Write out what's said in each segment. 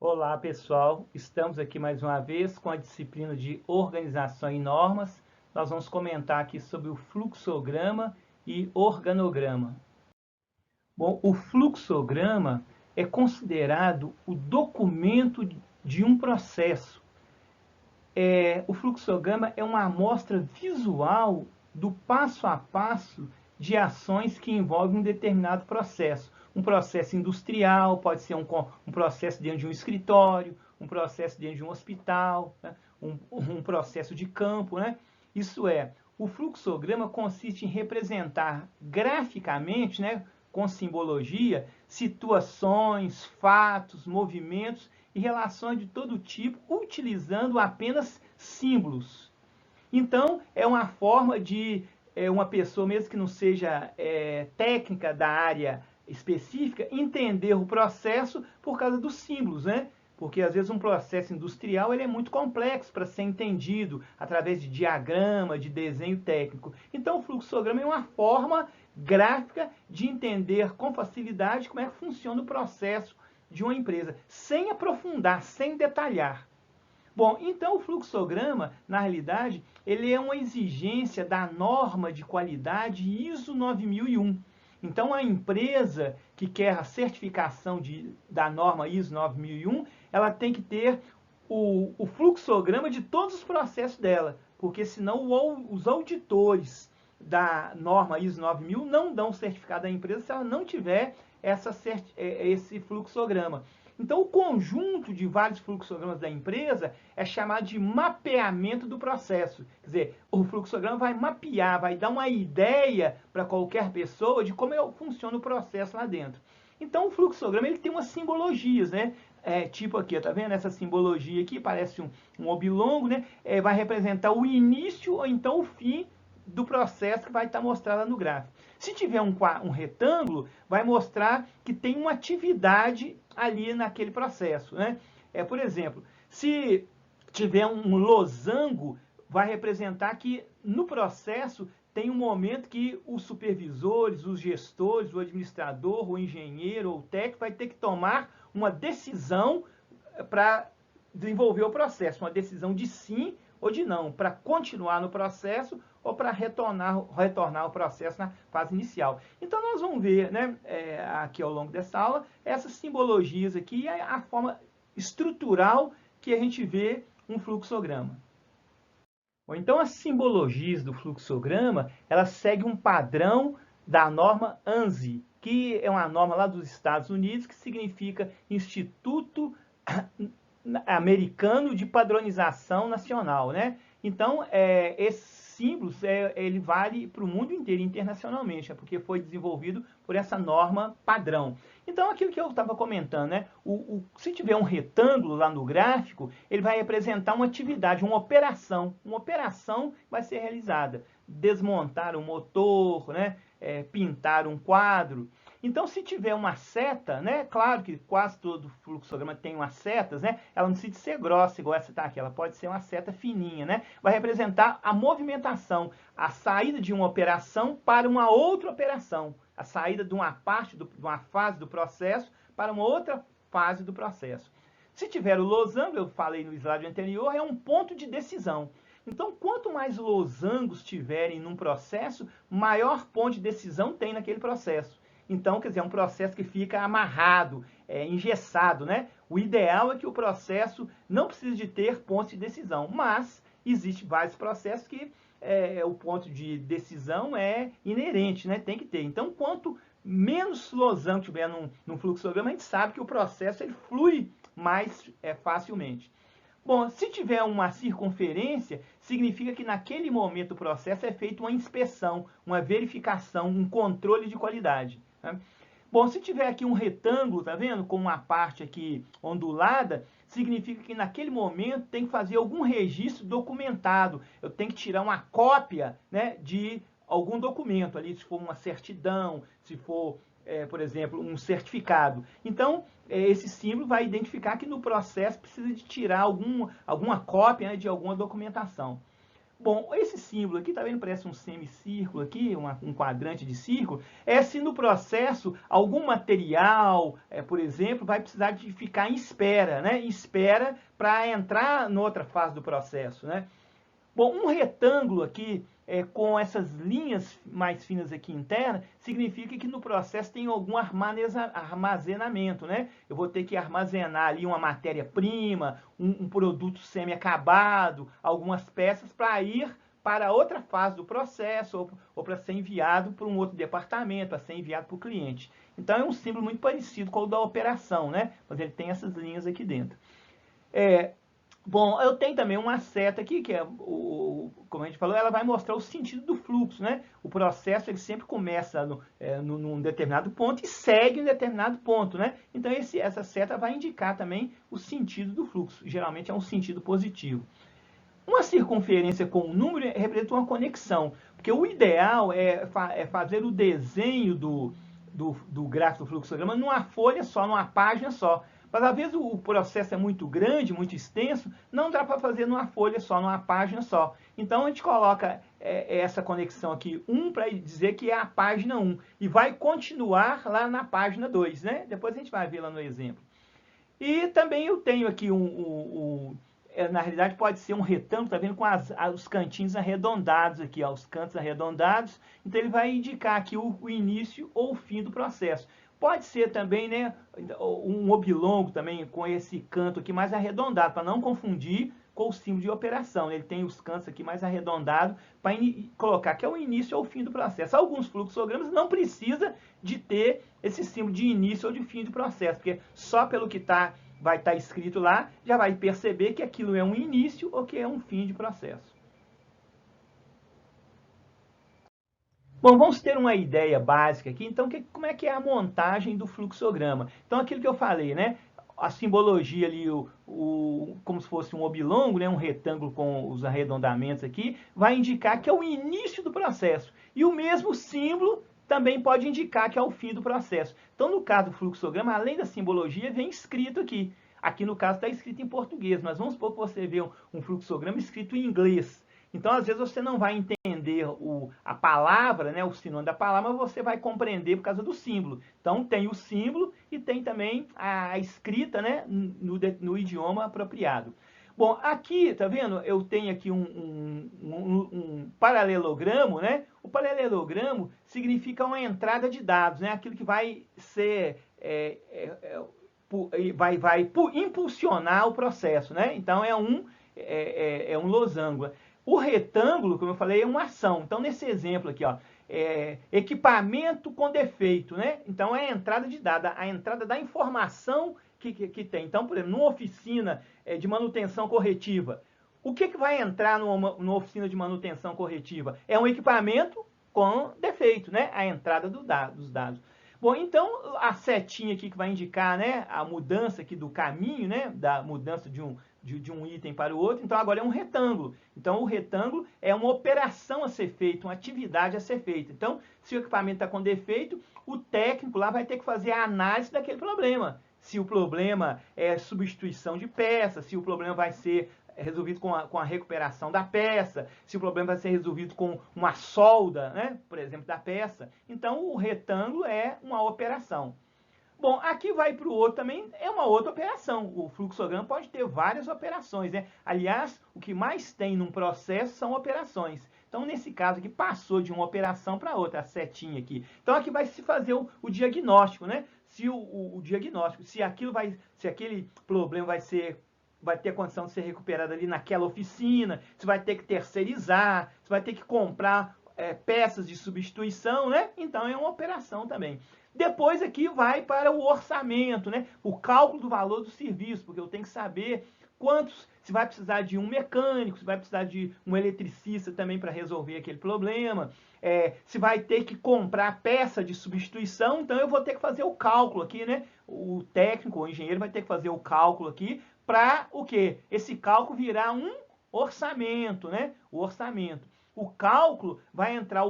Olá, pessoal. Estamos aqui mais uma vez com a disciplina de Organização e Normas. Nós vamos comentar aqui sobre o fluxograma e organograma. Bom, o fluxograma é considerado o documento de um processo. O fluxograma é uma amostra visual do passo a passo de ações que envolvem um determinado processo. Um processo industrial, pode ser um processo dentro de um escritório, um processo dentro de um hospital, né? um processo de campo, né? Isso é, o fluxograma consiste em representar graficamente, né, com simbologia, situações, fatos, movimentos e relações de todo tipo, utilizando apenas símbolos. Então, é uma forma de uma pessoa, mesmo que não seja técnica da área específica, entender o processo por causa dos símbolos, né? Porque às vezes um processo industrial ele é muito complexo para ser entendido através de diagrama, de desenho técnico. Então o fluxograma é uma forma gráfica de entender com facilidade como é que funciona o processo de uma empresa, sem aprofundar, sem detalhar. Bom, então o fluxograma, na realidade, ele é uma exigência da norma de qualidade ISO 9001. Então, a empresa que quer a certificação da norma ISO 9001, ela tem que ter o fluxograma de todos os processos dela, porque senão os auditores da norma ISO 9000 não dão certificado à empresa se ela não tiver esse fluxograma. Então, o conjunto de vários fluxogramas da empresa é chamado de mapeamento do processo. Quer dizer, o fluxograma vai mapear, vai dar uma ideia para qualquer pessoa de como funciona o processo lá dentro. Então, o fluxograma ele tem umas simbologias, né? Tipo aqui, tá vendo? Essa simbologia aqui parece um oblongo, né? Vai representar o início ou então o fim do processo que vai estar mostrado lá no gráfico. Se tiver um retângulo, vai mostrar que tem uma atividade ali naquele processo, né? Por exemplo, se tiver um losango, vai representar que no processo tem um momento que os supervisores, os gestores, o administrador, o engenheiro ou o técnico vai ter que tomar uma decisão para desenvolver o processo, uma decisão de sim ou de não, para continuar no processo ou para retornar o processo na fase inicial. Então, nós vamos ver, né, aqui ao longo dessa aula, essas simbologias aqui, a forma estrutural que a gente vê um fluxograma. Bom, então, as simbologias do fluxograma, elas seguem um padrão da norma ANSI, que é uma norma lá dos Estados Unidos, que significa Instituto Americano de Padronização Nacional, né? Então, esses símbolos, ele vale para o mundo inteiro, internacionalmente, porque foi desenvolvido por essa norma padrão. Então, aquilo que eu estava comentando, né? Se tiver um retângulo lá no gráfico, ele vai representar uma atividade, uma operação. Uma operação vai ser realizada. Desmontar um motor, né? Pintar um quadro. Então, se tiver uma seta, né? Claro que quase todo fluxograma tem umas setas, né? Ela não precisa ser grossa igual essa tá aqui, ela pode ser uma seta fininha, né? Vai representar a movimentação, a saída de uma operação para uma outra operação, a saída de uma parte, de uma fase do processo para uma outra fase do processo. Se tiver o losango, eu falei no slide anterior, é um ponto de decisão. Então, quanto mais losangos tiverem num processo, maior ponto de decisão tem naquele processo. Então, quer dizer, é um processo que fica amarrado, engessado, né? O ideal é que o processo não precise de ter pontos de decisão, mas existem vários processos que o ponto de decisão é inerente, né? Tem que ter. Então, quanto menos losango tiver num fluxograma, a gente sabe que o processo ele flui mais facilmente. Bom, se tiver uma circunferência, significa que naquele momento do processo é feita uma inspeção, uma verificação, um controle de qualidade. Né? Bom, se tiver aqui um retângulo, tá vendo? Com uma parte aqui ondulada, significa que naquele momento tem que fazer algum registro documentado. Eu tenho que tirar uma cópia, né, de algum documento ali, se for uma certidão, se for, por exemplo, um certificado. Então, esse símbolo vai identificar que no processo precisa de tirar alguma cópia, né, de alguma documentação. Bom, esse símbolo aqui, tá vendo? Parece um semicírculo aqui, um quadrante de círculo. É se no processo algum material, por exemplo, vai precisar de ficar em espera, né? Em espera para entrar noutra fase do processo, né? Bom, um retângulo aqui, com essas linhas mais finas aqui internas, significa que no processo tem algum armazenamento, né? Eu vou ter que armazenar ali uma matéria-prima, um produto semi-acabado, algumas peças para ir para outra fase do processo ou para ser enviado para um outro departamento, para ser enviado para o cliente. Então é um símbolo muito parecido com o da operação, né? Mas ele tem essas linhas aqui dentro. Bom, eu tenho também uma seta aqui, que como a gente falou, ela vai mostrar o sentido do fluxo, né? O processo, ele sempre começa num determinado ponto e segue em determinado ponto, né? Então, essa seta vai indicar também o sentido do fluxo. Geralmente é um sentido positivo. Uma circunferência com um número representa uma conexão, porque o ideal é fazer o desenho do gráfico do fluxograma numa folha só, numa página só. Mas às vezes o processo é muito grande, muito extenso, não dá para fazer numa folha só, numa página só. Então a gente coloca essa conexão aqui 1 para dizer que é a página 1 e vai continuar lá na página 2, né? Depois a gente vai ver lá no exemplo. E também eu tenho aqui na realidade pode ser um retângulo, tá vendo, com os cantinhos arredondados aqui, ó, os cantos arredondados. Então ele vai indicar aqui o início ou o fim do processo. Pode ser também, né, um oblongo também com esse canto aqui mais arredondado, para não confundir com o símbolo de operação. Ele tem os cantos aqui mais arredondados para colocar que é o início ou o fim do processo. Alguns fluxogramas não precisa de ter esse símbolo de início ou de fim do processo, porque só pelo que vai estar escrito lá, já vai perceber que aquilo é um início ou que é um fim de processo. Bom, vamos ter uma ideia básica aqui, então, como é que é a montagem do fluxograma? Então, aquilo que eu falei, né? A simbologia ali, como se fosse um oblongo, né? Um retângulo com os arredondamentos aqui, vai indicar que é o início do processo. E o mesmo símbolo também pode indicar que é o fim do processo. Então, no caso do fluxograma, além da simbologia, vem escrito aqui. Aqui, no caso, está escrito em português, mas vamos supor que você vê um fluxograma escrito em inglês. Então, às vezes, você não vai entender a palavra, né, o sinônimo da palavra, mas você vai compreender por causa do símbolo. Então, tem o símbolo e tem também a escrita, né, no idioma apropriado. Bom, aqui, tá vendo? Eu tenho aqui um paralelogramo, né? O paralelogramo significa uma entrada de dados, né? Aquilo que vai ser... vai impulsionar o processo, né? Então, é um losango. O retângulo, como eu falei, é uma ação. Então, nesse exemplo aqui, ó, equipamento com defeito, né? Então, é a entrada de dados, a entrada da informação que tem. Então, por exemplo, numa oficina de manutenção corretiva, o que vai entrar numa oficina de manutenção corretiva? É um equipamento com defeito, né? A entrada dos dados. Bom, então, a setinha aqui que vai indicar, né, a mudança aqui do caminho, né, da mudança de um item para o outro, então agora é um retângulo. Então, o retângulo é uma operação a ser feita, uma atividade a ser feita. Então, se o equipamento está com defeito, o técnico lá vai ter que fazer a análise daquele problema. Se o problema é substituição de peça, se o problema vai ser resolvido com a recuperação da peça, se o problema vai ser resolvido com uma solda, né, por exemplo, da peça. Então, o retângulo é uma operação. Bom, aqui vai para o outro também, é uma outra operação. O fluxograma pode ter várias operações, né? Aliás, o que mais tem num processo são operações. Então, nesse caso aqui, passou de uma operação para outra, a setinha aqui. Então, aqui vai se fazer o diagnóstico, né? Se o diagnóstico, se aquele problema vai ter condição de ser recuperado ali naquela oficina, você vai ter que terceirizar, você vai ter que comprar peças de substituição, né? Então, é uma operação também. Depois aqui vai para o orçamento, né? O cálculo do valor do serviço, porque eu tenho que saber se vai precisar de um mecânico, se vai precisar de um eletricista também para resolver aquele problema, se vai ter que comprar peça de substituição, então eu vou ter que fazer o cálculo aqui, né? O técnico, o engenheiro vai ter que fazer o cálculo aqui para o quê? Esse cálculo virar um orçamento, né? O orçamento. O cálculo vai entrar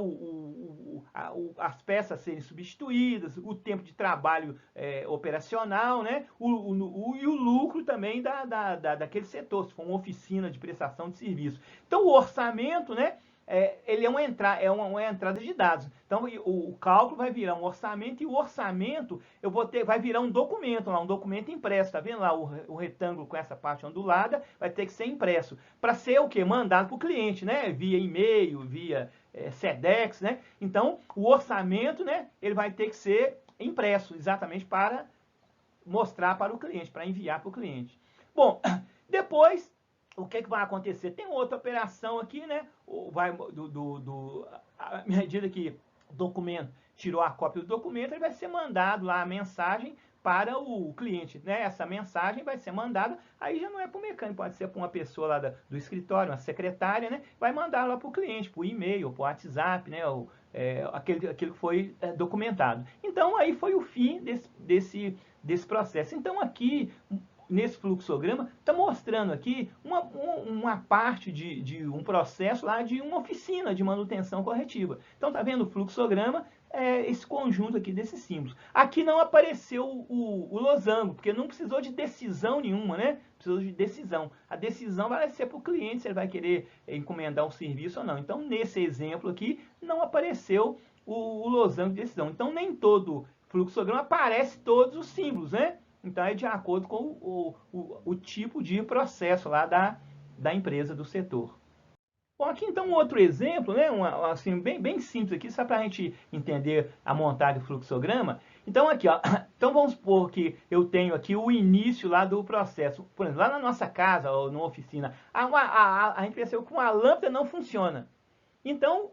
as peças serem substituídas, o tempo de trabalho operacional, né? E o lucro também daquele setor, se for uma oficina de prestação de serviço. Então, o orçamento, né? Ele é uma entrada de dados. Então, o cálculo vai virar um orçamento, e o orçamento vai virar um documento, um documento impresso. Tá vendo lá o retângulo com essa parte ondulada? Vai ter que ser impresso. Para ser o quê? Mandado para o cliente, né? Via e-mail, via Sedex, né? Então, o orçamento, né? Ele vai ter que ser impresso, exatamente para mostrar para o cliente, para enviar para o cliente. Bom, depois, o que vai acontecer? Tem outra operação aqui, né? À medida que o documento tirou a cópia do documento, ele vai ser mandado lá a mensagem para o cliente, né? Essa mensagem vai ser mandada, aí já não é para o mecânico, pode ser para uma pessoa lá do escritório, uma secretária, né? Vai mandar lá para o cliente, por e-mail, por WhatsApp, né? Aquilo que foi documentado. Então, aí foi o fim desse processo. Então, aqui, nesse fluxograma, está mostrando aqui uma parte de um processo lá de uma oficina de manutenção corretiva. Então, está vendo o fluxograma? Esse conjunto aqui desses símbolos. Aqui não apareceu o losango, porque não precisou de decisão nenhuma, né? Precisou de decisão. A decisão vai ser para o cliente se ele vai querer encomendar um serviço ou não. Então, nesse exemplo aqui, não apareceu o losango de decisão. Então, nem todo fluxograma aparece todos os símbolos, né? Então, é de acordo com o tipo de processo lá da empresa, do setor. Bom, aqui então um outro exemplo, né? Assim, bem simples aqui, só para a gente entender a montagem do fluxograma. Então aqui, ó, então vamos supor que eu tenho aqui o início lá do processo. Por exemplo, lá na nossa casa ou numa oficina, a gente percebeu que uma lâmpada não funciona. Então,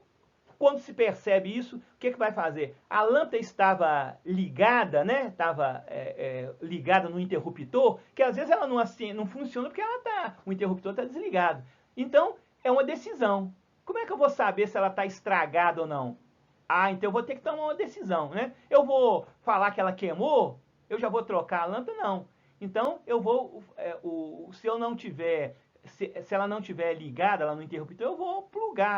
quando se percebe isso, o que vai fazer? A lâmpada estava ligada, né? Estava ligada no interruptor, que às vezes ela não funciona porque o interruptor está desligado. Então, é uma decisão. Como é que eu vou saber se ela está estragada ou não? Então eu vou ter que tomar uma decisão, né? Eu vou falar que ela queimou, eu já vou trocar a lâmpada? Não. Então, eu vou, se ela não tiver ligada lá no interruptor, eu vou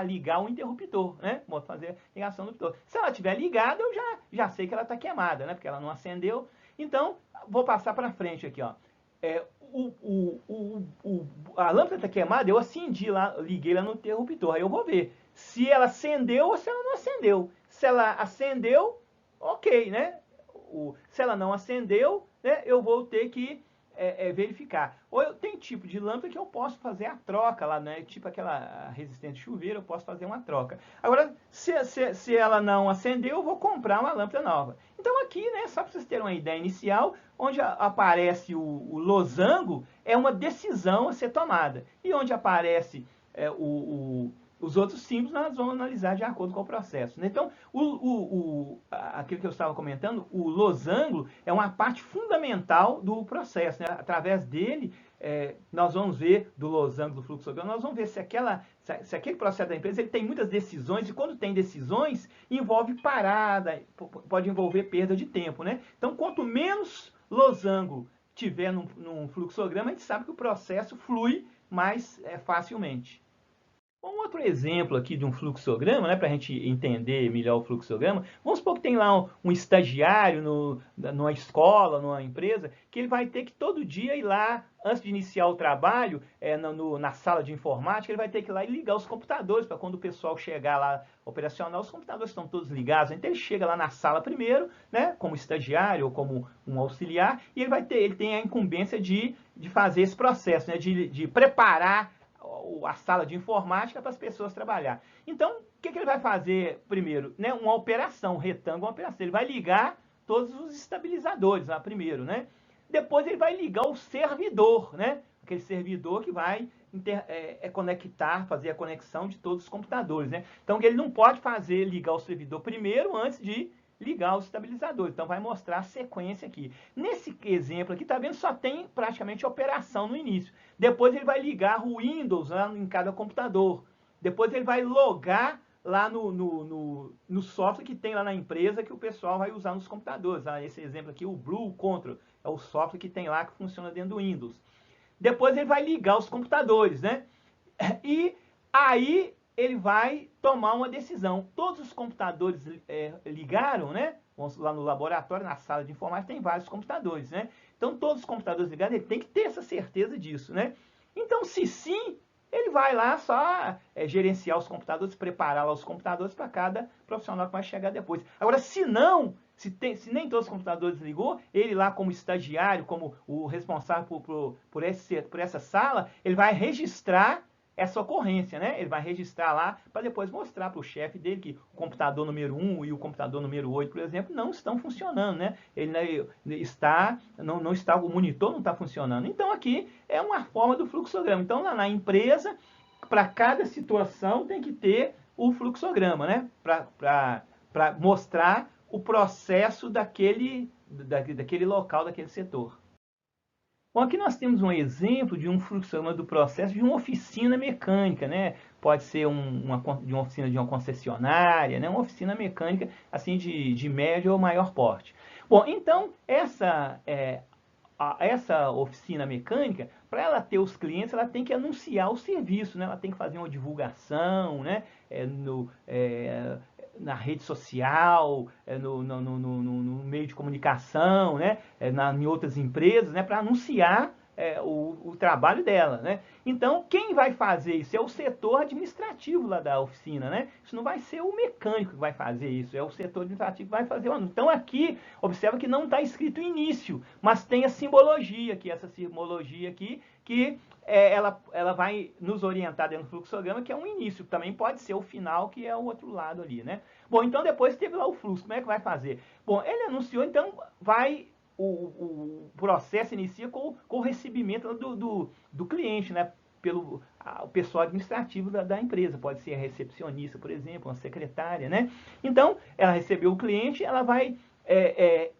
ligar o interruptor, né? Vou fazer a ligação do interruptor. Se ela estiver ligada, eu já sei que ela está queimada, né? Porque ela não acendeu. Então, vou passar para frente aqui, ó. A lâmpada está queimada, eu acendi lá, liguei lá no interruptor. Aí eu vou ver se ela acendeu ou se ela não acendeu. Se ela acendeu, ok, né? Se ela não acendeu, né, eu vou ter que verificar. Ou tem tipo de lâmpada que eu posso fazer a troca lá, né? Tipo aquela resistente chuveiro, eu posso fazer uma troca. Agora, se ela não acendeu, eu vou comprar uma lâmpada nova. Então aqui, né, só para vocês terem uma ideia inicial, onde aparece o losango, é uma decisão a ser tomada. E onde aparece os outros símbolos, nós vamos analisar de acordo com o processo. Então, aquilo que eu estava comentando, o losango é uma parte fundamental do processo, né? Através dele, nós vamos ver, do losango, do fluxograma, nós vamos ver se aquele processo da empresa ele tem muitas decisões, e quando tem decisões, envolve parada, pode envolver perda de tempo, né? Então, quanto menos losango tiver num fluxograma, a gente sabe que o processo flui mais facilmente. Um outro exemplo aqui de um fluxograma, né, para a gente entender melhor o fluxograma, vamos supor que tem lá um estagiário numa escola, numa empresa, que ele vai ter que todo dia ir lá, antes de iniciar o trabalho, na sala de informática, ele vai ter que ir lá e ligar os computadores, para quando o pessoal chegar lá operacional, os computadores estão todos ligados. Então ele chega lá na sala primeiro, né, como estagiário ou como um auxiliar, e ele tem a incumbência de fazer esse processo, né, de preparar a sala de informática para as pessoas trabalhar. Então, o que ele vai fazer primeiro? Né? Uma operação, um retângulo, uma operação. Ele vai ligar todos os estabilizadores lá primeiro, né? Depois ele vai ligar o servidor, né? Aquele servidor que vai conectar, fazer a conexão de todos os computadores, né? Então, ele não pode ligar o servidor primeiro antes de ligar os estabilizadores. Então, vai mostrar a sequência aqui. Nesse exemplo aqui, tá vendo? Só tem praticamente operação no início. Depois ele vai ligar o Windows lá em cada computador. Depois ele vai logar lá no software que tem lá na empresa que o pessoal vai usar nos computadores. Esse exemplo aqui, o Blue Control, é o software que tem lá que funciona dentro do Windows. Depois ele vai ligar os computadores, né? E aí ele vai tomar uma decisão. Todos os computadores ligaram, né? Vamos lá no laboratório, na sala de informática, tem vários computadores, né? Então, todos os computadores ligados, ele tem que ter essa certeza disso, né? Então, se sim, ele vai lá só gerenciar os computadores, preparar lá os computadores para cada profissional que vai chegar depois. Agora, se não, se nem todos os computadores ligou, ele lá como estagiário, como o responsável por essa sala, ele vai registrar essa ocorrência, né? Ele vai registrar lá para depois mostrar para o chefe dele que o computador número 1 e o computador número 8, por exemplo, não estão funcionando, né? Não está, o monitor não está funcionando. Então, aqui é uma forma do fluxograma. Então, lá na empresa, para cada situação tem que ter o fluxograma, né? Para mostrar o processo daquele local, daquele setor. Bom, aqui nós temos um exemplo de um fluxograma do processo de uma oficina mecânica, né? Pode ser de uma oficina de uma concessionária, né? Uma oficina mecânica assim de médio ou maior porte. Bom, então essa oficina mecânica, para ela ter os clientes, ela tem que anunciar o serviço, né? Ela tem que fazer uma divulgação, né? Na rede social, no meio de comunicação, né? Em outras empresas, né? Para anunciar o trabalho dela, né? Então, quem vai fazer isso é o setor administrativo lá da oficina, né? Isso não vai ser o mecânico que vai fazer isso, é o setor administrativo que vai fazer o anúncio. Então, aqui, observa que não está escrito início, mas tem a simbologia aqui, essa simbologia aqui, que ela vai nos orientar dentro do fluxograma, que é um início, também pode ser o final, que é o outro lado ali, né? Bom, então depois teve lá o fluxo, como é que vai fazer? Bom, ele anunciou, então o processo inicia com o recebimento do cliente, né? Pelo o pessoal administrativo da empresa, pode ser a recepcionista, por exemplo, uma secretária, né? Então, ela recebeu o cliente, ela vai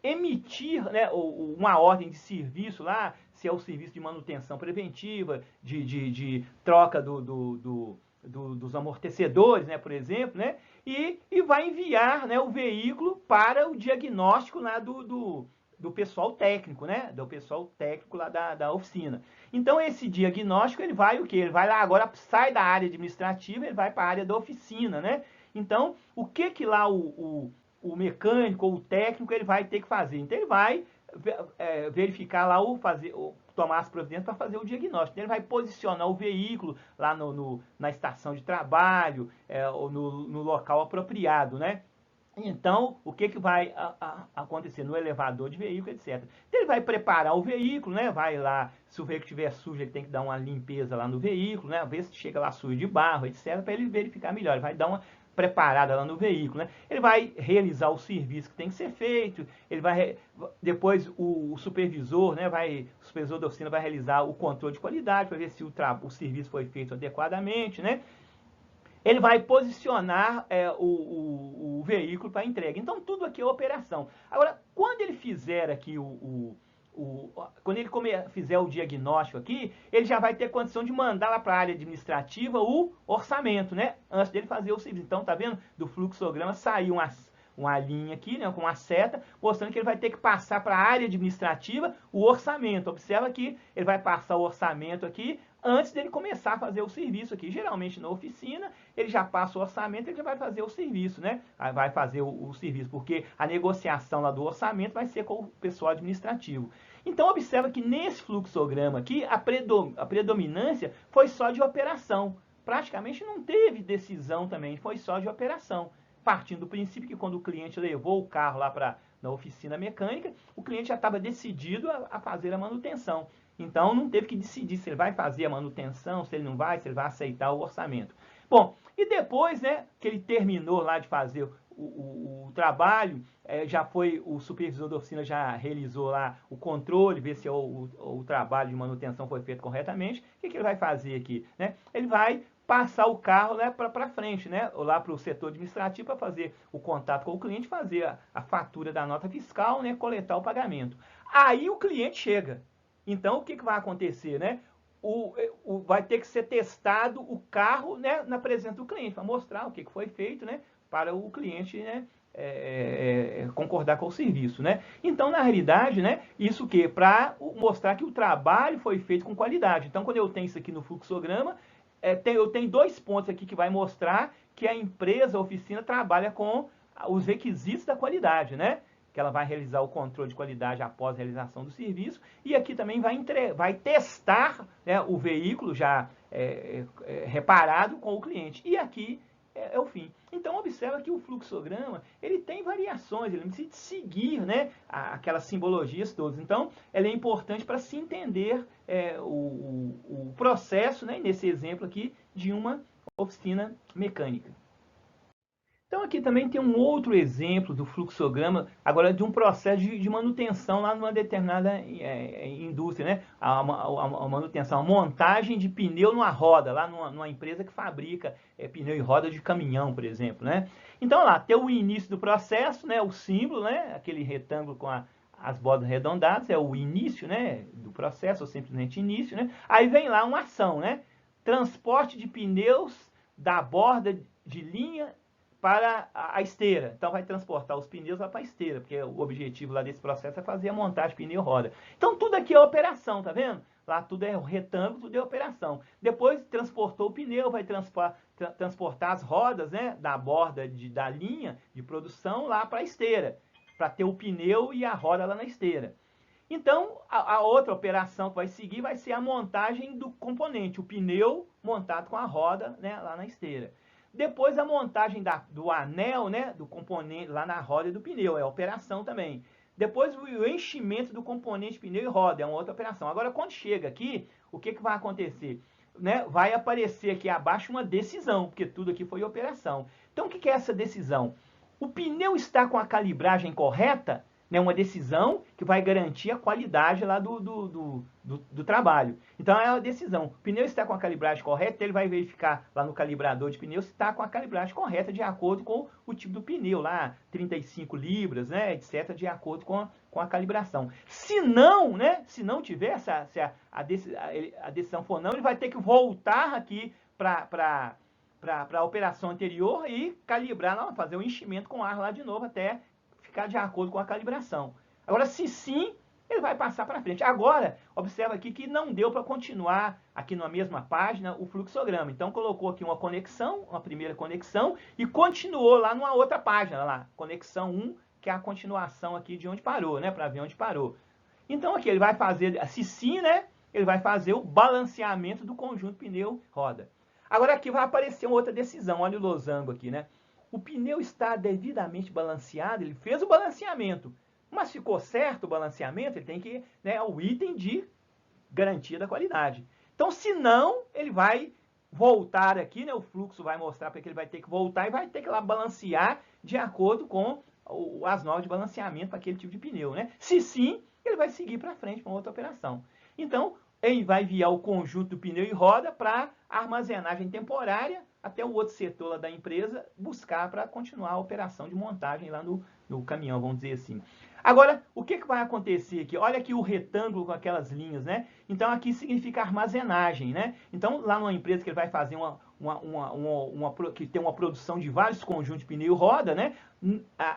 emitir, né, uma ordem de serviço lá, se é o serviço de manutenção preventiva, de troca dos amortecedores, né, por exemplo, né, e vai enviar, né, o veículo para o diagnóstico lá do pessoal técnico, né, do pessoal técnico lá da oficina. Então, esse diagnóstico, ele vai o quê? Ele vai lá agora, sai da área administrativa, ele vai para a área da oficina, né? Então, o que lá o mecânico ou o técnico ele vai ter que fazer? Então, ele vai verificar lá, tomar as providências para fazer o diagnóstico. Então, ele vai posicionar o veículo lá na estação de trabalho, ou no local apropriado, né? Então, o que vai acontecer no elevador de veículo, etc. Então, ele vai preparar o veículo, né? Vai lá, se o veículo estiver sujo, ele tem que dar uma limpeza lá no veículo, né? Ver se chega lá sujo de barro, etc. Para ele verificar melhor. Ele vai dar uma preparada lá no veículo, né? Ele vai realizar o serviço que tem que ser feito, ele vai depois o supervisor, né, o supervisor da oficina vai realizar o controle de qualidade para ver se o serviço foi feito adequadamente, né? Ele vai posicionar o veículo para entrega. Então, tudo aqui é operação. Agora, quando ele fizer aqui quando ele fizer o diagnóstico aqui, ele já vai ter condição de mandar lá para a área administrativa o orçamento, né? Antes dele fazer o serviço. Então, tá vendo? Do fluxograma saiu uma linha aqui, né, com uma seta, mostrando que ele vai ter que passar para a área administrativa o orçamento. Observa que ele vai passar o orçamento aqui antes dele começar a fazer o serviço aqui. Geralmente na oficina, ele já passa o orçamento e ele já vai fazer o serviço, né? Vai fazer o serviço, porque a negociação lá do orçamento vai ser com o pessoal administrativo. Então, observa que nesse fluxograma aqui, a predominância foi só de operação. Praticamente não teve decisão também, foi só de operação. Partindo do princípio que quando o cliente levou o carro lá na oficina mecânica, o cliente já estava decidido a fazer a manutenção. Então, não teve que decidir se ele vai fazer a manutenção, se ele não vai, se ele vai aceitar o orçamento. Bom, e depois, né, que ele terminou lá de fazer o trabalho, já foi o supervisor da oficina, já realizou lá o controle, ver se o trabalho de manutenção foi feito corretamente. O que ele vai fazer aqui? Né? Ele vai passar o carro, né, para frente, né, ou lá para o setor administrativo para fazer o contato com o cliente, fazer a fatura da nota fiscal, né, coletar o pagamento. Aí o cliente chega. Então, o que vai acontecer, né? Vai ter que ser testado o carro, né, na presença do cliente, para mostrar o que foi feito, né, para o cliente, né, concordar com o serviço, né? Então, na realidade, né, isso o quê? Para mostrar que o trabalho foi feito com qualidade. Então, quando eu tenho isso aqui no fluxograma, eu tenho 2 pontos aqui que vai mostrar que a empresa, a oficina, trabalha com os requisitos da qualidade, né? Que ela vai realizar o controle de qualidade após a realização do serviço, e aqui também vai testar, né, o veículo já reparado com o cliente. E aqui é o fim. Então, observa que o fluxograma, ele tem variações, ele não precisa seguir, né, aquelas simbologias todas. Então, ela é importante para se entender o processo, né, nesse exemplo aqui, de uma oficina mecânica. Então, aqui também tem um outro exemplo do fluxograma, agora de um processo de manutenção lá numa determinada indústria, né? A manutenção, a montagem de pneu numa roda, lá numa empresa que fabrica pneu e roda de caminhão, por exemplo, né? Então, lá, tem o início do processo, né? O símbolo, né? Aquele retângulo com as bordas arredondadas, é o início, né, do processo, ou simplesmente início, né? Aí vem lá uma ação, né? Transporte de pneus da borda de linha para a esteira. Então vai transportar os pneus lá para a esteira, porque o objetivo lá desse processo é fazer a montagem pneu-roda. Então tudo aqui é operação, tá vendo? Lá tudo é retângulo, tudo é operação. Depois transportou o pneu, vai transportar as rodas, né, da borda da linha de produção lá para a esteira, para ter o pneu e a roda lá na esteira. Então, a outra operação que vai seguir vai ser a montagem do componente, o pneu montado com a roda, né, lá na esteira. Depois a montagem do anel, né, do componente lá na roda e do pneu, é operação também. Depois o enchimento do componente pneu e roda, é uma outra operação. Agora, quando chega aqui, o que vai acontecer? Né, vai aparecer aqui abaixo uma decisão, porque tudo aqui foi operação. Então, o que é essa decisão? O pneu está com a calibragem correta? Né, uma decisão que vai garantir a qualidade lá do trabalho. Então, é uma decisão. O pneu está com a calibragem correta, ele vai verificar lá no calibrador de pneu se está com a calibragem correta de acordo com o tipo do pneu, lá 35 libras, né, etc., de acordo com a calibração. Se não, né, se não tiver, se a decisão for não, ele vai ter que voltar aqui para a operação anterior e calibrar, lá, fazer o enchimento com ar lá de novo até ficar de acordo com a calibração. Agora, se sim, ele vai passar para frente. Agora, observa aqui que não deu para continuar aqui na mesma página o fluxograma. Então, colocou aqui uma conexão, uma primeira conexão, e continuou lá numa outra página, lá, conexão 1, que é a continuação aqui de onde parou, né, para ver onde parou. Então, aqui ele vai fazer, se sim, né, ele vai fazer o balanceamento do conjunto pneu-roda. Agora, aqui vai aparecer uma outra decisão, olha o losango aqui, né? O pneu está devidamente balanceado, ele fez o balanceamento, mas ficou certo o balanceamento, ele tem que, né, o item de garantia da qualidade. Então, se não, ele vai voltar aqui, né, o fluxo vai mostrar para que ele vai ter que voltar e vai ter que lá balancear de acordo com as normas de balanceamento para aquele tipo de pneu, né? Se sim, ele vai seguir para frente para outra operação. Então, ele vai enviar o conjunto do pneu e roda para armazenagem temporária até o outro setor lá da empresa buscar para continuar a operação de montagem lá no caminhão, vamos dizer assim. Agora, o que vai acontecer aqui? Olha aqui o retângulo com aquelas linhas, né? Então, aqui significa armazenagem, né? Então, lá numa empresa que ele vai fazer que tem uma produção de vários conjuntos de pneu e roda, né?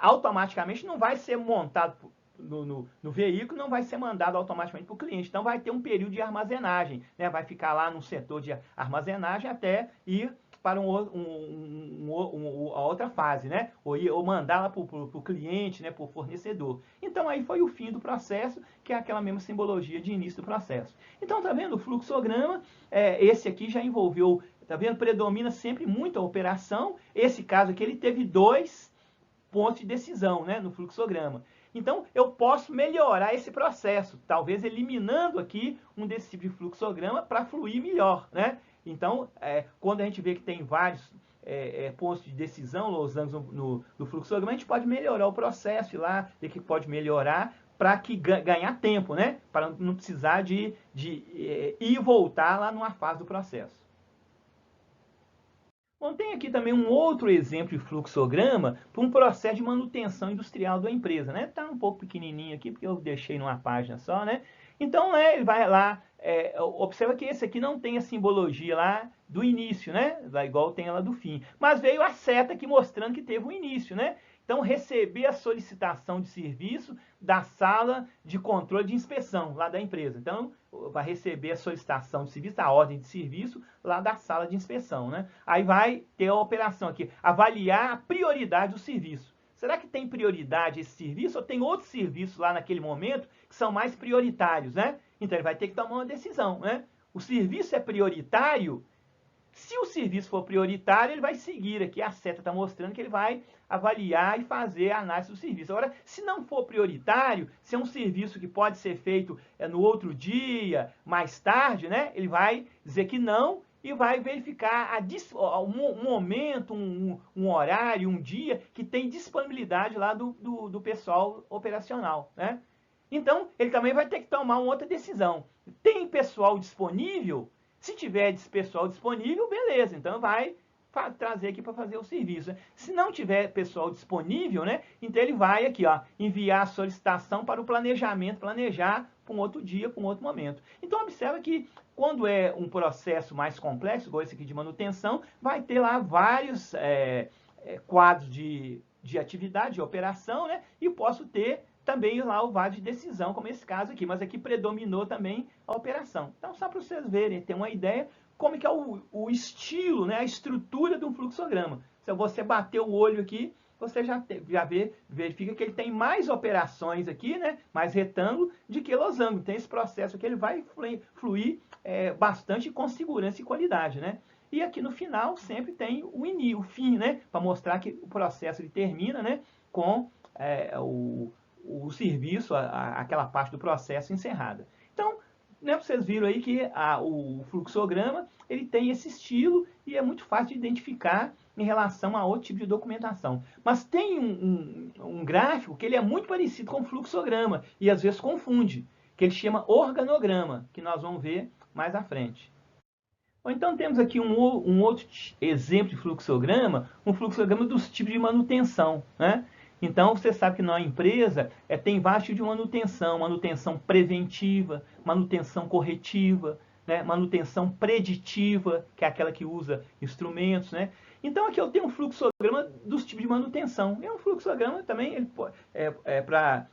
Automaticamente não vai ser montado no veículo, não vai ser mandado automaticamente para o cliente. Então, vai ter um período de armazenagem, né? Vai ficar lá no setor de armazenagem até ir para a outra fase, né? Ou mandar lá para o cliente, né? Para o fornecedor. Então, aí foi o fim do processo, que é aquela mesma simbologia de início do processo. Então, tá vendo? O fluxograma, esse aqui já envolveu, tá vendo? Predomina sempre muito a operação. Esse caso aqui, ele teve 2 pontos de decisão, né? No fluxograma. Então, eu posso melhorar esse processo, talvez eliminando aqui um desse tipo de fluxograma para fluir melhor, né? Então, quando a gente vê que tem vários pontos de decisão, losangos no fluxograma, a gente pode melhorar o processo lá, ver que pode melhorar para ganhar tempo, né? Para não precisar de ir e voltar lá numa fase do processo. Bom, tem aqui também um outro exemplo de fluxograma para um processo de manutenção industrial da empresa, né? Está um pouco pequenininho aqui, porque eu deixei numa página só, né? Então, ele vai lá, observa que esse aqui não tem a simbologia lá do início, né? Igual tem ela do fim. Mas veio a seta aqui mostrando que teve um início, né? Então, receber a solicitação de serviço da sala de controle de inspeção lá da empresa. Então, vai receber a solicitação de serviço, a ordem de serviço lá da sala de inspeção, né? Aí vai ter a operação aqui, avaliar a prioridade do serviço. Será que tem prioridade esse serviço ou tem outros serviços lá naquele momento que são mais prioritários, né? Então, ele vai ter que tomar uma decisão, né? O serviço é prioritário. Se o serviço for prioritário, ele vai seguir aqui, a seta está mostrando que ele vai avaliar e fazer a análise do serviço. Agora, se não for prioritário, se é um serviço que pode ser feito no outro dia, mais tarde, né? Ele vai dizer que não e vai verificar um momento, um horário, um dia que tem disponibilidade lá do pessoal operacional, né? Então, ele também vai ter que tomar uma outra decisão. Tem pessoal disponível? Se tiver pessoal disponível, beleza, então vai trazer aqui para fazer o serviço. Se não tiver pessoal disponível, né, então ele vai aqui, ó, enviar a solicitação para o planejamento, planejar para um outro dia, para um outro momento. Então, observa que quando é um processo mais complexo, igual esse aqui de manutenção, vai ter lá vários quadros de atividade, de operação, né, e posso ter também lá o VAD de decisão, como esse caso aqui, mas aqui predominou também a operação. Então, só para vocês verem, ter uma ideia como que é o estilo, né, a estrutura de um fluxograma. Se você bater o olho aqui, você já verifica que ele tem mais operações aqui, né, mais retângulo, de que losango. Tem esse processo aqui, ele vai fluir bastante com segurança e qualidade, né? E aqui no final sempre tem o fim, né, para mostrar que o processo ele termina, né, com o serviço, aquela parte do processo encerrada. Então, né, vocês viram aí que o fluxograma ele tem esse estilo e é muito fácil de identificar em relação a outro tipo de documentação. Mas tem um gráfico que ele é muito parecido com o fluxograma e às vezes confunde, que ele chama organograma, que nós vamos ver mais à frente. Então temos aqui um outro exemplo de fluxograma, um fluxograma dos tipos de manutenção, né? Então, você sabe que na empresa tem vários tipos de manutenção preventiva, manutenção corretiva, né? Manutenção preditiva, que é aquela que usa instrumentos, né? Então, aqui eu tenho um fluxograma dos tipos de manutenção. E um fluxograma também para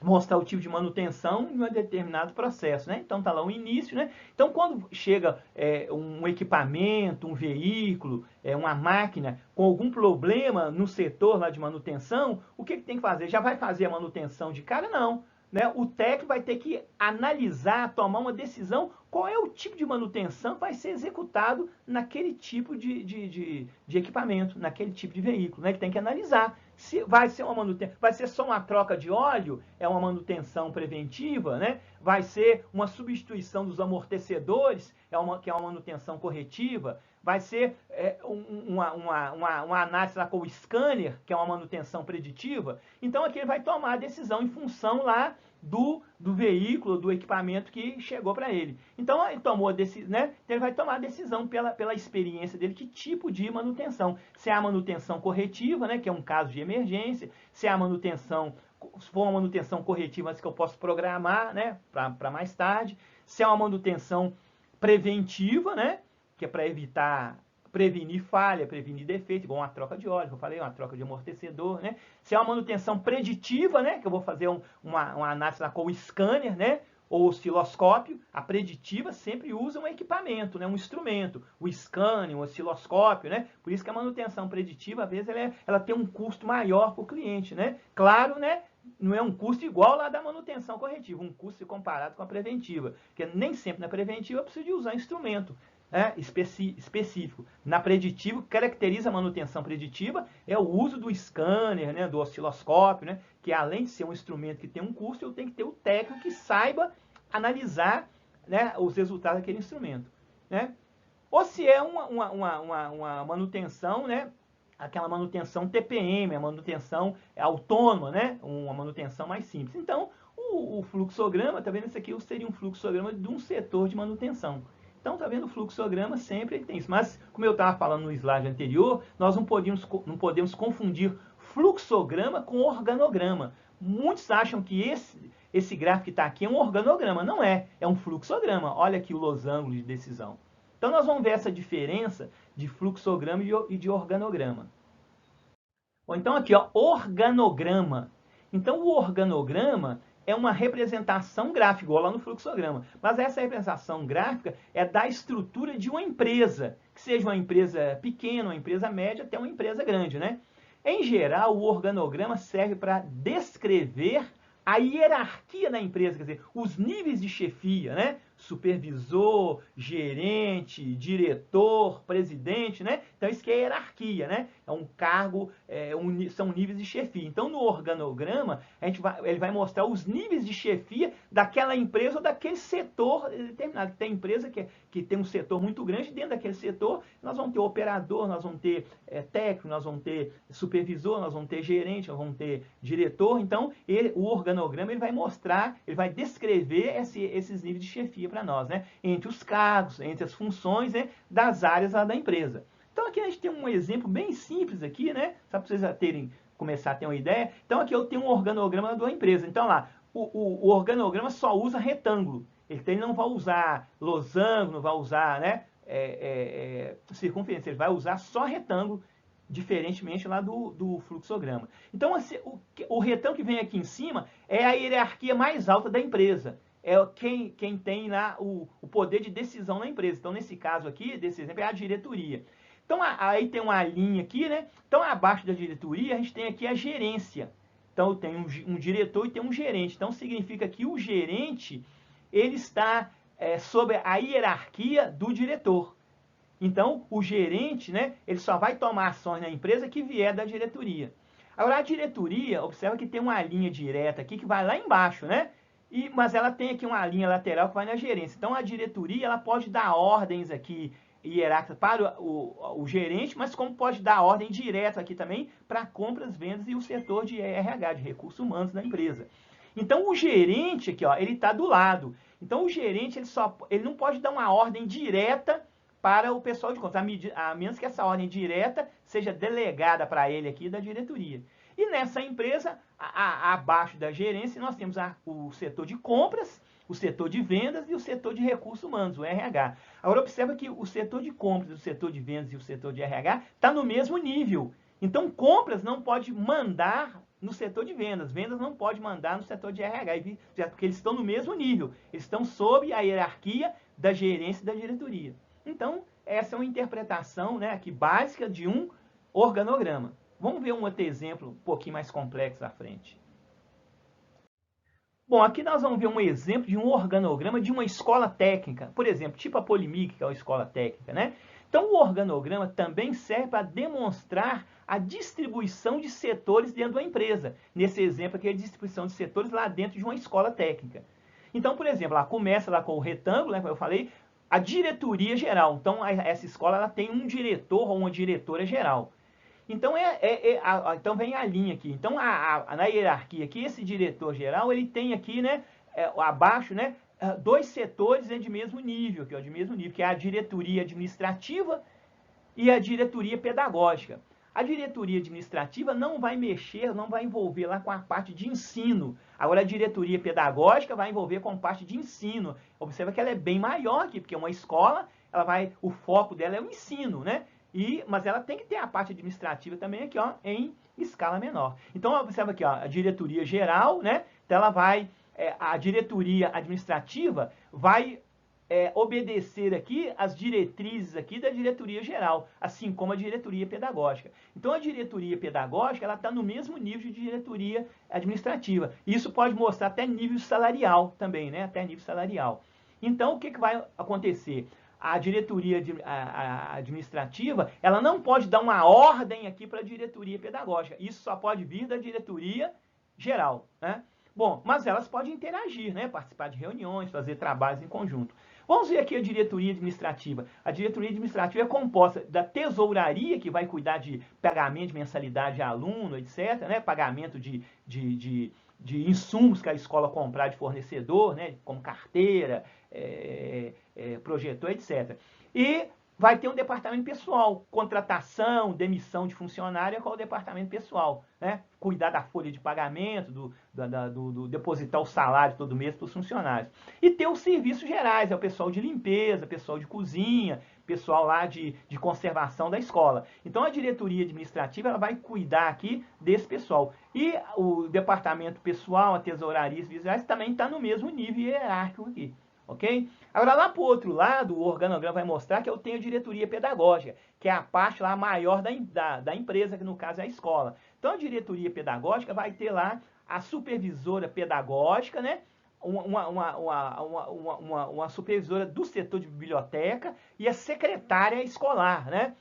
mostrar o tipo de manutenção em um determinado processo, né? Então, tá lá o início, né? Então, quando chega um equipamento, um veículo, uma máquina com algum problema no setor lá de manutenção, o que tem que fazer? Já vai fazer a manutenção de cara? Não. Né? O técnico vai ter que analisar, tomar uma decisão qual é o tipo de manutenção que vai ser executado naquele tipo de equipamento, naquele tipo de veículo, né? Ele tem que analisar. Se vai ser uma manutenção, vai ser só uma troca de óleo, é uma manutenção preventiva, né? Vai ser uma substituição dos amortecedores, que é uma manutenção corretiva. Vai ser uma análise lá com o scanner, que é uma manutenção preditiva. Então, aqui ele vai tomar a decisão em função lá do veículo, do equipamento que chegou para ele. Então, ele tomou a decisão, né? Então, ele vai tomar a decisão pela experiência dele, que tipo de manutenção. Se é a manutenção corretiva, né? Que é um caso de emergência. Se é a manutenção, se for uma manutenção corretiva, mas que eu posso programar, né? Para mais tarde. Se é uma manutenção preventiva, né? Que é para prevenir falha, prevenir defeito, igual uma troca de óleo, que eu falei, uma troca de amortecedor, né? Se é uma manutenção preditiva, né? Que eu vou fazer uma análise lá com o scanner, né? Ou osciloscópio, a preditiva sempre usa um equipamento, né? Um instrumento, o scanner, o osciloscópio, né? Por isso que a manutenção preditiva, às vezes, ela tem um custo maior para o cliente, né? Claro, né? Não é um custo igual lá da manutenção corretiva, um custo comparado com a preventiva, porque nem sempre na preventiva eu preciso de usar instrumento específico. Na preditiva, o que caracteriza a manutenção preditiva é o uso do scanner, né, do osciloscópio, né, que além de ser um instrumento que tem um custo, eu tenho que ter o técnico que saiba analisar, né, os resultados daquele instrumento. Né? Ou se é uma manutenção, né, aquela manutenção TPM, a manutenção autônoma, né, uma manutenção mais simples. Então, o fluxograma, tá vendo? Esse aqui seria um fluxograma de um setor de manutenção. Então, tá vendo, o fluxograma sempre tem isso. Mas, como eu estava falando no slide anterior, nós não podemos confundir fluxograma com organograma. Muitos acham que esse gráfico que está aqui é um organograma. Não é, é um fluxograma. Olha aqui o losango de decisão. Então, nós vamos ver essa diferença de fluxograma e de organograma. Ou então aqui, ó, organograma. Então, o organograma é uma representação gráfica, igual lá no fluxograma. Mas essa representação gráfica é da estrutura de uma empresa, que seja uma empresa pequena, uma empresa média, até uma empresa grande, né? Em geral, o organograma serve para descrever a hierarquia da empresa, quer dizer, os níveis de chefia, né? Supervisor, gerente, diretor, presidente, né? Então, isso que é hierarquia, né? É um cargo, são níveis de chefia. Então, no organograma, ele vai mostrar os níveis de chefia daquela empresa ou daquele setor determinado. Tem empresa que tem um setor muito grande, dentro daquele setor, nós vamos ter operador, nós vamos ter técnico, nós vamos ter supervisor, nós vamos ter gerente, nós vamos ter diretor. Então, o organograma ele vai mostrar, ele vai descrever esses níveis de chefia para nós, né? Entre os cargos, entre as funções, né? Das áreas lá da empresa. Então aqui a gente tem um exemplo bem simples aqui, né? Só para vocês começar a ter uma ideia. Então aqui eu tenho um organograma da empresa. Então lá, o organograma só usa retângulo. Ele não vai usar losango, não vai usar, né? Circunferência, ele vai usar só retângulo, diferentemente lá do fluxograma. Então, assim, o retângulo que vem aqui em cima é a hierarquia mais alta da empresa. É quem tem lá o poder de decisão na empresa. Então, nesse caso aqui, desse exemplo, é a diretoria. Então, aí tem uma linha aqui, né? Então, abaixo da diretoria, a gente tem aqui a gerência. Então, tem um diretor e tem um gerente. Então, significa que o gerente, ele está sob a hierarquia do diretor. Então, o gerente, né, ele só vai tomar ações na empresa que vier da diretoria. Agora, a diretoria, observa que tem uma linha direta aqui que vai lá embaixo, né? Mas ela tem aqui uma linha lateral que vai na gerência. Então, a diretoria ela pode dar ordens aqui hierárquicas para o gerente, mas como pode dar ordem direta aqui também para compras, vendas e o setor de RH, de recursos humanos da empresa. Então, o gerente aqui, ó, ele está do lado. Então, o gerente ele não pode dar uma ordem direta para o pessoal de contas, a menos que essa ordem direta seja delegada para ele aqui da diretoria. E nessa empresa, abaixo da gerência, nós temos o setor de compras, o setor de vendas e o setor de recursos humanos, o RH. Agora, observa que o setor de compras, o setor de vendas e o setor de RH está no mesmo nível. Então, compras não pode mandar no setor de vendas, vendas não pode mandar no setor de RH, porque eles estão no mesmo nível, eles estão sob a hierarquia da gerência e da diretoria. Então, essa é uma interpretação, né, aqui, básica de um organograma. Vamos ver um outro exemplo um pouquinho mais complexo à frente. Bom, aqui nós vamos ver um exemplo de um organograma de uma escola técnica. Por exemplo, tipo a Polimig, que é uma escola técnica, né? Então, o organograma também serve para demonstrar a distribuição de setores dentro da empresa. Nesse exemplo aqui, a distribuição de setores lá dentro de uma escola técnica. Então, por exemplo, ela começa lá com o retângulo, né, como eu falei, a diretoria geral. Então, essa escola ela tem um diretor ou uma diretora geral. Então, então vem a linha aqui. Então, na hierarquia aqui, esse diretor geral, ele tem aqui, né, abaixo, né, dois setores de mesmo nível, que é a diretoria administrativa e a diretoria pedagógica. A diretoria administrativa não vai mexer, não vai envolver lá com a parte de ensino. Agora, a diretoria pedagógica vai envolver com a parte de ensino. Observa que ela é bem maior aqui, porque uma escola, o foco dela é o ensino, né? Mas ela tem que ter a parte administrativa também aqui, ó, em escala menor. Então, observa aqui, ó, a diretoria geral, né? Então, a diretoria administrativa vai obedecer aqui as diretrizes aqui da diretoria geral, assim como a diretoria pedagógica. Então, a diretoria pedagógica ela está no mesmo nível de diretoria administrativa. Isso pode mostrar até nível salarial também, né? Até nível salarial. Então, o que vai acontecer? A diretoria administrativa, ela não pode dar uma ordem aqui para a diretoria pedagógica. Isso só pode vir da diretoria geral, né? Bom, mas elas podem interagir, né? Participar de reuniões, fazer trabalhos em conjunto. Vamos ver aqui a diretoria administrativa. A diretoria administrativa é composta da tesouraria, que vai cuidar de pagamento de mensalidade de aluno, etc., né? Pagamento de insumos que a escola comprar de fornecedor, né? Como carteira, projetor, etc. E vai ter um departamento pessoal, contratação, demissão de funcionário, qual é o departamento pessoal, né? Cuidar da folha de pagamento, do depositar o salário todo mês para os funcionários. E ter os serviços gerais, é o pessoal de limpeza, pessoal de cozinha, pessoal lá de conservação da escola. Então a diretoria administrativa ela vai cuidar aqui desse pessoal. E o departamento pessoal, a tesouraria visuais também está no mesmo nível hierárquico aqui. Ok? Agora, lá para o outro lado, o organograma vai mostrar que eu tenho diretoria pedagógica, que é a parte lá maior da empresa, que no caso é a escola. Então, a diretoria pedagógica vai ter lá a supervisora pedagógica, né? Uma supervisora do setor de biblioteca e a secretária escolar, né?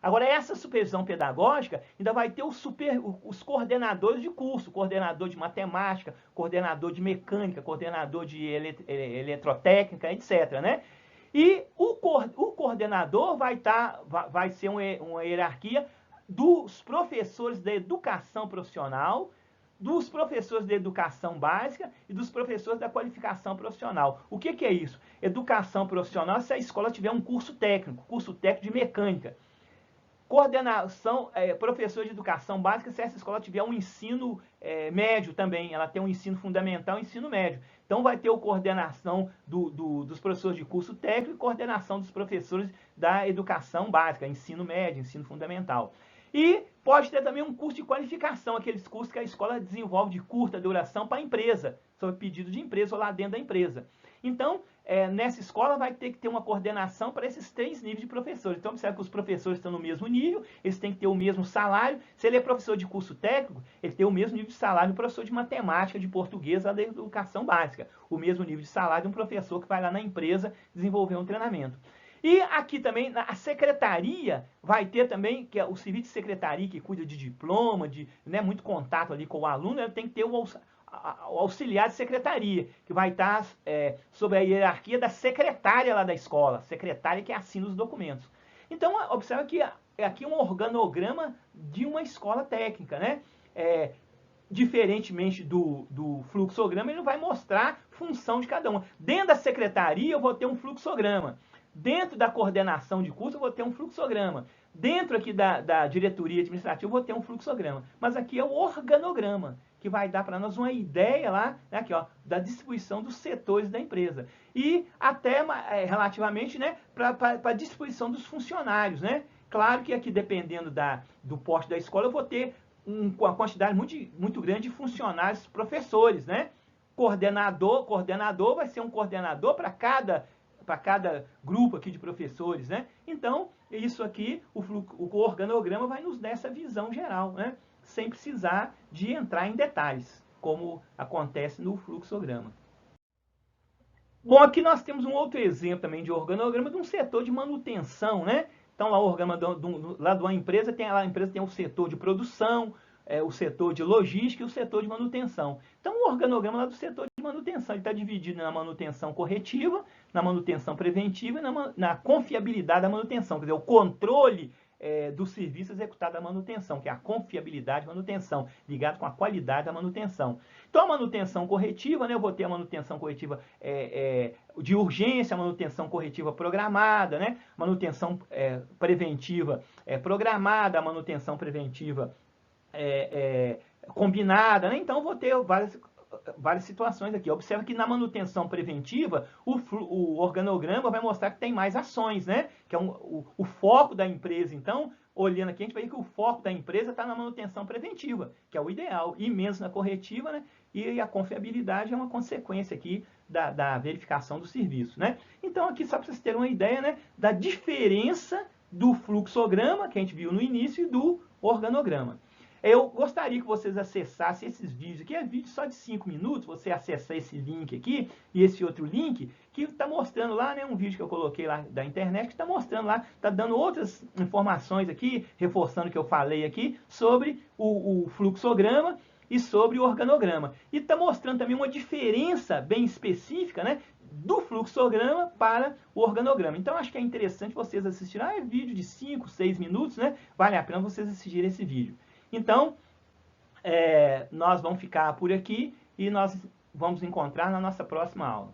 Agora, essa supervisão pedagógica ainda vai ter os coordenadores de curso, coordenador de matemática, coordenador de mecânica, coordenador de eletrotécnica, etc. Né? E o coordenador vai ser uma hierarquia dos professores da educação profissional, dos professores da educação básica e dos professores da qualificação profissional. O que é isso? Educação profissional se a escola tiver um curso técnico de mecânica. Coordenação, professor de educação básica, se essa escola tiver um ensino médio também, ela tem um ensino fundamental e ensino médio. Então vai ter a coordenação dos professores de curso técnico e coordenação dos professores da educação básica, ensino médio, ensino fundamental. E pode ter também um curso de qualificação, aqueles cursos que a escola desenvolve de curta duração para a empresa, sob pedido de empresa ou lá dentro da empresa. Então, nessa escola vai ter que ter uma coordenação para esses 3 níveis de professores. Então, observe que os professores estão no mesmo nível, eles têm que ter o mesmo salário. Se ele é professor de curso técnico, ele tem o mesmo nível de salário do professor de matemática, de português, lá da educação básica. O mesmo nível de salário de um professor que vai lá na empresa desenvolver um treinamento. E aqui também, a secretaria vai ter também, que é o serviço de secretaria, que cuida de diploma, muito contato ali com o aluno, ele tem que ter o auxiliar de secretaria, que vai estar sob a hierarquia da secretária lá da escola, secretária que assina os documentos. Então, observa que aqui é um organograma de uma escola técnica, né? Diferentemente do fluxograma, ele não vai mostrar função de cada uma. Dentro da secretaria, eu vou ter um fluxograma. Dentro da coordenação de curso, eu vou ter um fluxograma. Dentro aqui da diretoria administrativa, eu vou ter um fluxograma. Mas aqui é o organograma, que vai dar para nós uma ideia lá, né, aqui, ó, da distribuição dos setores da empresa. E até relativamente, né, para a distribuição dos funcionários, né? Claro que aqui, dependendo do porte da escola, eu vou ter uma quantidade muito grande de funcionários, professores, né? Coordenador vai ser um coordenador para cada grupo aqui de professores, né? Então, isso aqui, o organograma vai nos dar essa visão geral, né? Sem precisar de entrar em detalhes, como acontece no fluxograma. Bom, aqui nós temos um outro exemplo também de organograma de um setor de manutenção, né? Então, lá o organograma lá de uma empresa, a empresa tem o setor de produção, o setor de logística e o setor de manutenção. Então, o organograma lá do setor de manutenção, ele está dividido na manutenção corretiva, na manutenção preventiva e na confiabilidade da manutenção, quer dizer, o controle do serviço executado da manutenção, que é a confiabilidade da manutenção, ligado com a qualidade da manutenção. Então, a manutenção corretiva, né, eu vou ter a manutenção corretiva de urgência, a manutenção corretiva programada, né, manutenção preventiva programada, a manutenção preventiva combinada, né? Então, eu vou ter várias situações aqui. Observa que na manutenção preventiva, o organograma vai mostrar que tem mais ações, né? Que é o foco da empresa. Então, olhando aqui, a gente vai ver que o foco da empresa está na manutenção preventiva, que é o ideal, e menos na corretiva, né? E a confiabilidade é uma consequência aqui da verificação do serviço, né? Então, aqui só para vocês terem uma ideia, né, da diferença do fluxograma, que a gente viu no início, e do organograma. Eu gostaria que vocês acessassem esses vídeos aqui, é vídeo só de 5 minutos, você acessar esse link aqui e esse outro link, que está mostrando lá, né, um vídeo que eu coloquei lá da internet, que está mostrando lá, está dando outras informações aqui, reforçando o que eu falei aqui, sobre o fluxograma e sobre o organograma. E está mostrando também uma diferença bem específica, né, do fluxograma para o organograma. Então, acho que é interessante vocês assistirem. É vídeo de 5, 6 minutos, né? Vale a pena vocês assistirem esse vídeo. Então, nós vamos ficar por aqui e nós vamos encontrar na nossa próxima aula.